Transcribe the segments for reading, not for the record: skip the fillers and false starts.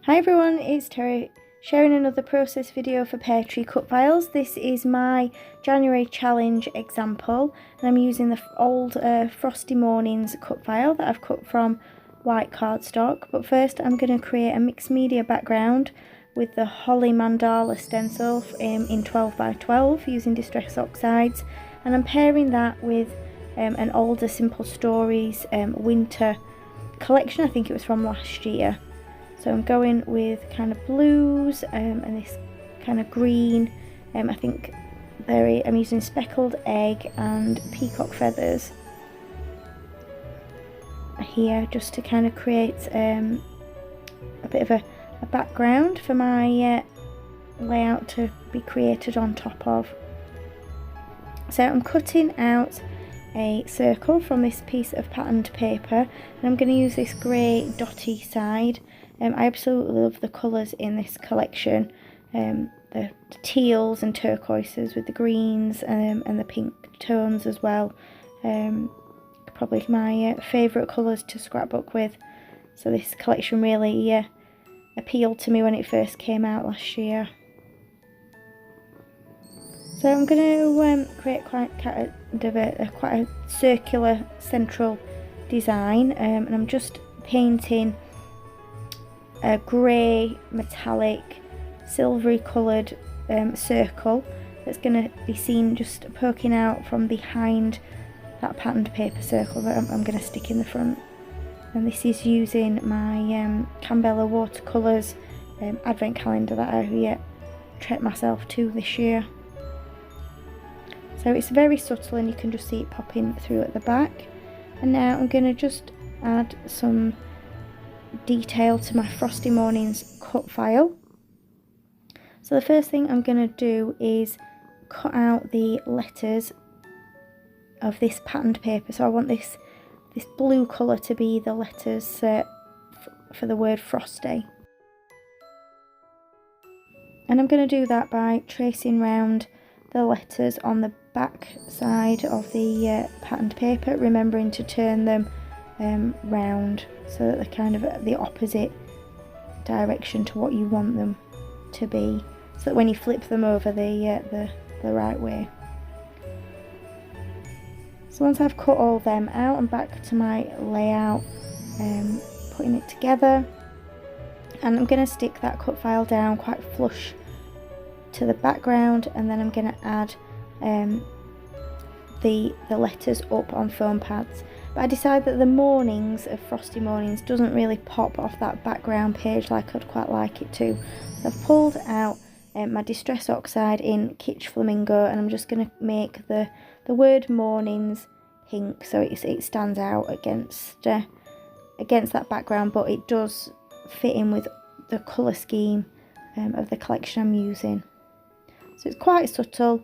Hi everyone, it's Terry sharing another process video for Peartree Cutfiles. This is my January challenge example and I'm using the old Frosty Mornings cut file that I've cut from white cardstock. But first I'm going to create a mixed media background with the Holly Mandala stencil in 12 by 12 using Distress Oxides, and I'm pairing that with an older Simple Stories winter collection. I think it was from last year. So I'm going with kind of blues and this kind of green. I think I'm using speckled egg and peacock feathers here just to kind of create a bit of a background for my layout to be created on top of. So I'm cutting out a circle from this piece of patterned paper and I'm going to use this grey dotty side. I absolutely love the colours in this collection, the teals and turquoises with the greens and the pink tones as well. Probably my favourite colours to scrapbook with. So this collection really appealed to me when it first came out last year. So I'm going to create quite a circular central design, and I'm just painting a grey metallic silvery coloured circle that's going to be seen just poking out from behind that patterned paper circle that I'm going to stick in the front. And this is using my Cambella Watercolours advent calendar that I treat myself to this year. So it's very subtle and you can just see it popping through at the back. And now I'm going to just add some detail to my Frosty Mornings cut file. So the first thing I'm going to do is cut out the letters of this patterned paper. So I want this blue colour to be the letters for the word Frosty. And I'm going to do that by tracing round the letters on the back side of the patterned paper, remembering to turn them round so that they're kind of the opposite direction to what you want them to be, so that when you flip them over the right way. So once I've cut all them out, I'm back to my layout, putting it together, and I'm going to stick that cut file down quite flush to the background, and then I'm going to add the letters up on foam pads. But I decided that the mornings of Frosty Mornings doesn't really pop off that background page like I'd quite like it to. So I've pulled out my Distress Oxide in Kitsch Flamingo, and I'm just going to make the word Mornings pink so it stands out against that background, but it does fit in with the colour scheme of the collection I'm using. So it's quite subtle,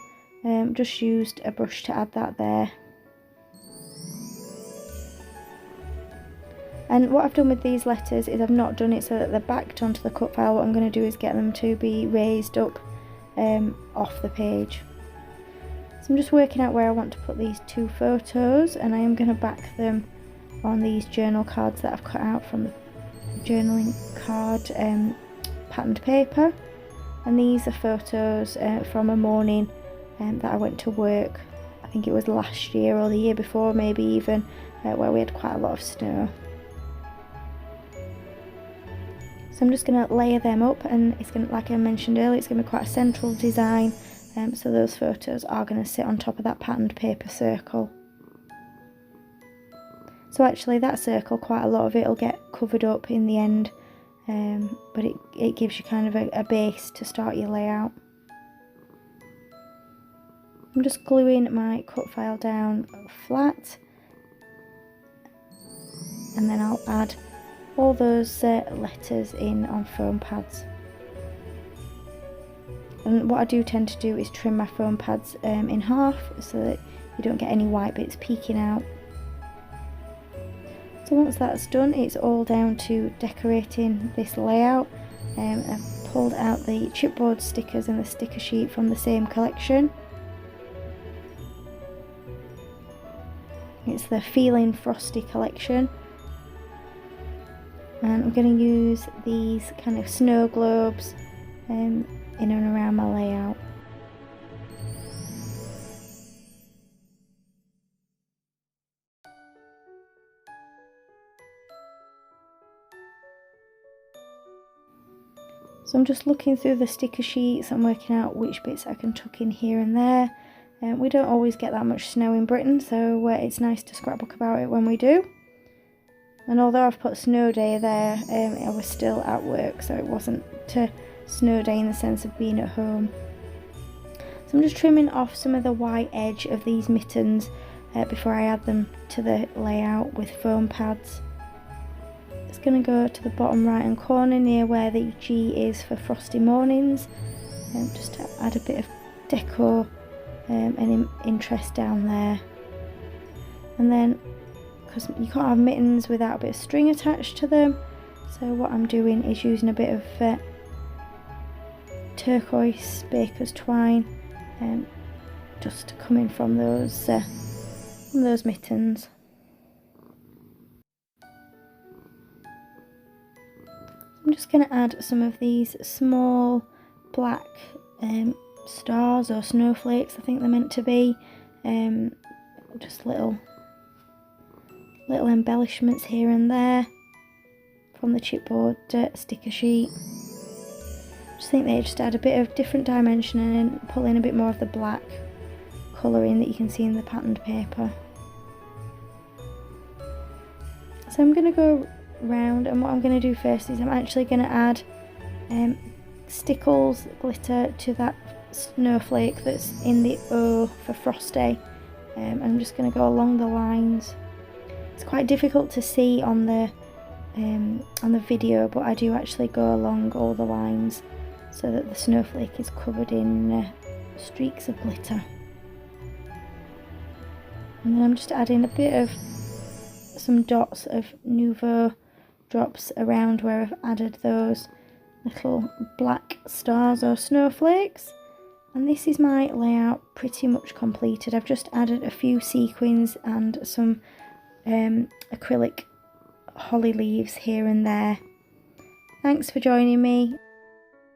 just used a brush to add that there. And what I've done with these letters is I've not done it so that they're backed onto the cut file. What I'm going to do is get them to be raised up off the page. So I'm just working out where I want to put these two photos, and I am going to back them on these journal cards that I've cut out from the journaling card patterned paper. And these are photos from a morning that I went to work, I think it was last year or the year before, maybe even, where we had quite a lot of snow. So I'm just going to layer them up, and it's going to, like I mentioned earlier, it's going to be quite a central design, so those photos are going to sit on top of that patterned paper circle. So actually that circle, quite a lot of it will get covered up in the end, but it gives you kind of a base to start your layout. I'm just gluing my cut file down flat, and then I'll add all those letters in on foam pads. And what I do tend to do is trim my foam pads in half so that you don't get any white bits peeking out. So once that's done, it's all down to decorating this layout. I've pulled out the chipboard stickers and the sticker sheet from the same collection. It's the Feeling Frosty collection. And I'm going to use these kind of snow globes in and around my layout. So I'm just looking through the sticker sheets and working out which bits I can tuck in here and there. We don't always get that much snow in Britain, so it's nice to scrapbook about it when we do. And although I've put snow day there, I was still at work, so it wasn't a snow day in the sense of being at home. So I'm just trimming off some of the white edge of these mittens before I add them to the layout with foam pads. It's going to go to the bottom right hand corner near where the G is for Frosty Mornings, just to add a bit of decor and interest down there. And then, because you can't have mittens without a bit of string attached to them, so what I'm doing is using a bit of turquoise baker's twine just coming from those mittens. I'm just going to add some of these small black stars or snowflakes, I think they're meant to be, just little embellishments here and there from the chipboard sticker sheet. I just think they just add a bit of different dimension and pull in a bit more of the black colouring that you can see in the patterned paper. So I'm going to go round, and what I'm going to do first is I'm actually going to add stickles glitter to that snowflake that's in the O for Frosty. I'm just going to go along the lines. It's quite difficult to see on the video, but I do actually go along all the lines so that the snowflake is covered in streaks of glitter. And then I'm just adding a bit of some dots of Nouveau drops around where I've added those little black stars or snowflakes. And this is my layout pretty much completed. I've just added a few sequins and some acrylic holly leaves here and there. Thanks for joining me.